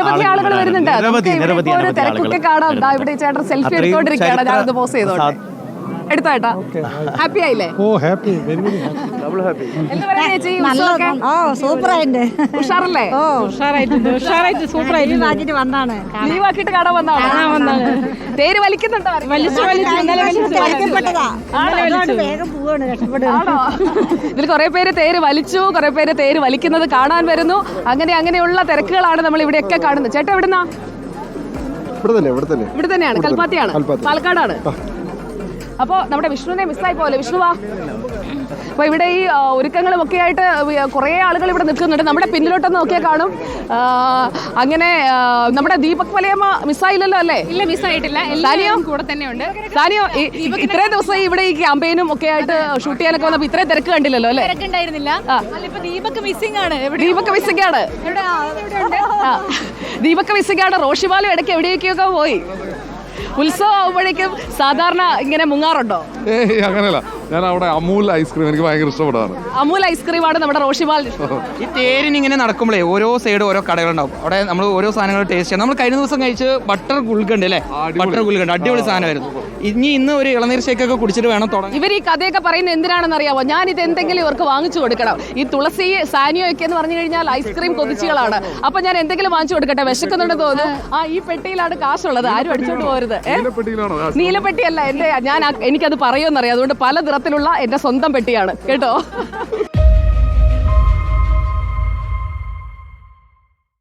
അനവധി ആളുകൾ വരുന്നുണ്ട്. ഒരു തിരക്കൊക്കെ കാണാം. ഇവിടെ ചേട്ടൻ സെൽഫി എടുത്തോണ്ടിരിക്കുകയാണ്. ഞാനത് പോസ് ചെയ്തോട്ടെ. എടുത്തോ ഏട്ടാ. ഹാപ്പി ആയില്ലേ? ഓ ഹാപ്പി, വെരി വെരി ഹാപ്പി. എന്ത് പറയാ ചേച്ചി? സൂപ്പറായിട്ട് ഉഷാറല്ലേ? ഉഷാറായിട്ട് സൂപ്പറായിട്ട് വന്നാണ്. ലീവാക്കിട്ട് കാണാൻ വന്നാണ്. തേര് വലിക്കുന്നുണ്ടോ? വേഗം പോവാണ്, രക്ഷപ്പെടുക. ആണോ? ഇതിൽ കുറെ പേര് തേര് വലിച്ചു, കുറെ പേര് തേര് വലിക്കുന്നത് കാണാൻ വരുന്നു. അങ്ങനെയുള്ള തിരക്കുകളാണ് നമ്മൾ ഇവിടെയൊക്കെ കാണുന്നത്. ചേട്ടാ എവിടുന്നാ? ഇവിടെ തന്നെയാണ്. കൽപ്പാത്തിയാണ്, പാലക്കാടാണ്. അപ്പോ നമ്മുടെ വിഷ്ണുവിനെ മിസ്സായി പോലെ. വിഷ്ണുവാ. അപ്പൊ ഇവിടെ ഈ ഒരുക്കങ്ങളും ഒക്കെ ആയിട്ട് കുറെ ആളുകൾ ഇവിടെ നിൽക്കുന്നുണ്ട്. നമ്മുടെ പിന്നിലോട്ടൊന്ന് നോക്കിയാൽ കാണും. അങ്ങനെ നമ്മുടെ ദീപക് വലയമ്മ മിസ്സായില്ലല്ലോ അല്ലേ? ഇല്ല, മിസ്സായിട്ടില്ല. സാനിയോ കൂടെ തന്നെയുണ്ട്. സാനിയോ, ഇത്രയും ദിവസം ഇവിടെ ഈ ക്യാമ്പയിനും ഒക്കെ ആയിട്ട് ഷൂട്ട് ചെയ്യാനൊക്കെ വന്നപ്പോ ഇത്രയും തിരക്ക് കണ്ടില്ലല്ലോ അല്ലേ? തിരക്കുണ്ടായിരുന്നില്ല. ദീപക് മിസ്സിംഗ് ആണ്. ദീപക് മിസ്സിംഗ് ആണ്. ദീപക് മിസ്സിംഗ് ആണ്. റോഷിമാലും ഇടയ്ക്ക് എവിടേക്കൊക്കെ പോയി. ഉത്സവം ആവുമ്പോഴേക്കും സാധാരണ ഇങ്ങനെ മുങ്ങാറുണ്ടോ? അങ്ങനെയല്ല, ഞാൻ അവിടെ അമൂൽ ഐസ്ക്രീം എനിക്ക് ഭയങ്കര ഇഷ്ടപ്പെടാണ്. അമൂൽ ഐസ്ക്രീമാണ് നമ്മുടെ റോഷിമാൽ. ഈ തേരിന് ഇങ്ങനെ നടക്കുമ്പോഴേ ഓരോ സൈഡ് ഓരോ കടകളുണ്ടാവും. അവിടെ നമ്മൾ ഓരോ സാധനങ്ങൾ ടേസ്റ്റ് ചെയ്യാം. നമ്മൾ കഴിഞ്ഞ ദിവസം കഴിച്ച് ബട്ടർ ഗുൽഗണ്ട് അല്ലേ? ബട്ടർ ഗുൽഗണ്ട് അടിപൊളി സാധനമായിരുന്നു. ഇന്ന് ഒരു ഇളനീർ ഷേക്കൊക്കെ കുടിച്ചിട്ട് വേണം തുടങ്ങാൻ. ഇവർ ഈ കഥയൊക്കെ പറയുന്നത് എന്തിനാണെന്ന് അറിയാമോ? ഞാൻ ഇത് എന്തെങ്കിലും ഇവർക്ക് വാങ്ങിച്ചു കൊടുക്കണം. ഈ തുളസി സാനിയോ ഒക്കെ എന്ന് പറഞ്ഞു കഴിഞ്ഞാൽ ഐസ്ക്രീം കൊതിച്ചുകളാണ്. അപ്പൊ ഞാൻ എന്തെങ്കിലും വാങ്ങിച്ചു കൊടുക്കട്ടെ. വിശക്കുന്നുണ്ടെന്ന് തോന്നുന്നു. ഈ പെട്ടിയിലാണ് കാശുള്ളത്. ആരും അടിച്ചോണ്ട് പോരുത്. നീലപ്പെട്ടിയല്ല എന്റെ. എനിക്കത് പറയുമെന്നറിയാം. അതുകൊണ്ട് പല നിറത്തിലുള്ള എന്റെ സ്വന്തം പെട്ടിയാണ് കേട്ടോ.